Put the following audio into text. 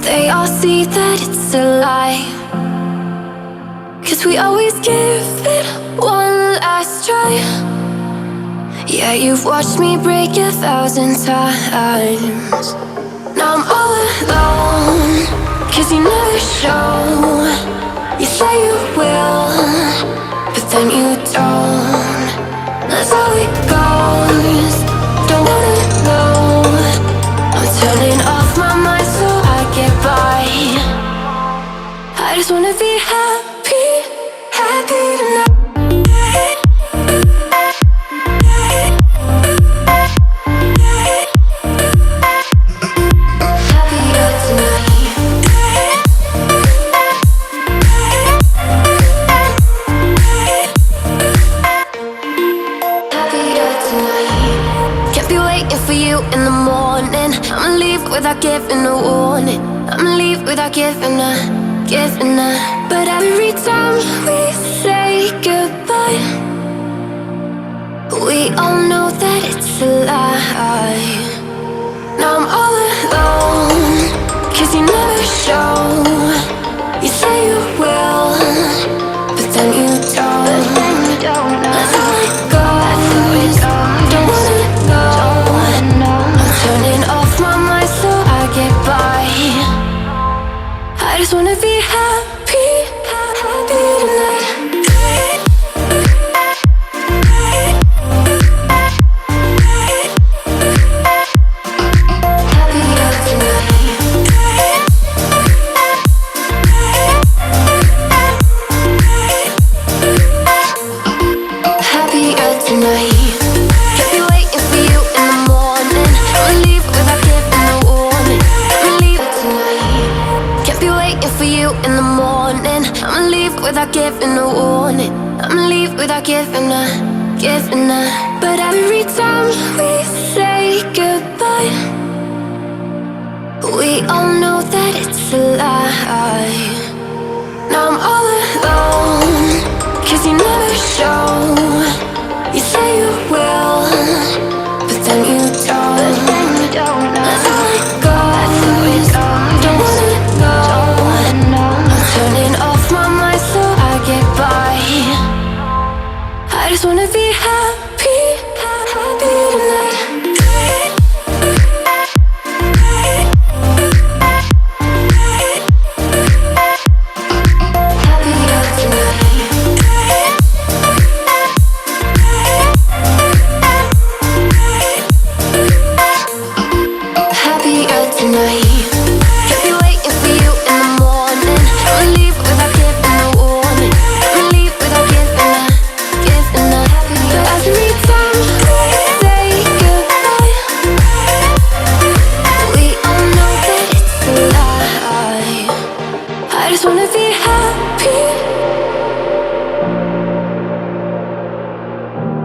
They all see that it's a lie, 'cause we always give it one last try. Yeah, you've watched me break 1,000 times. Now I'm all alone, 'cause you never show. You say you will, but then you don't. That's how it goes. Don't wanna know. I'm turning off my mind so I get by. I just wanna be happy, happy tonight. In the morning, I'ma leave without giving a warning. I'ma leave without giving a. But every time we say goodbye, we all know that it's a lie. Now I'm all alone, 'cause you never show. You say you will, but then you don't. That's how it goes. Don't wanna know. Turning off my mind so I get by. I just wanna be happy, happy tonight. Happier tonight. Happier tonight. In the morning, I'ma leave without giving a warning. I'ma leave without giving a. But every time we say goodbye, we all know that it's a lie. Now I'm all alone, 'cause you never show.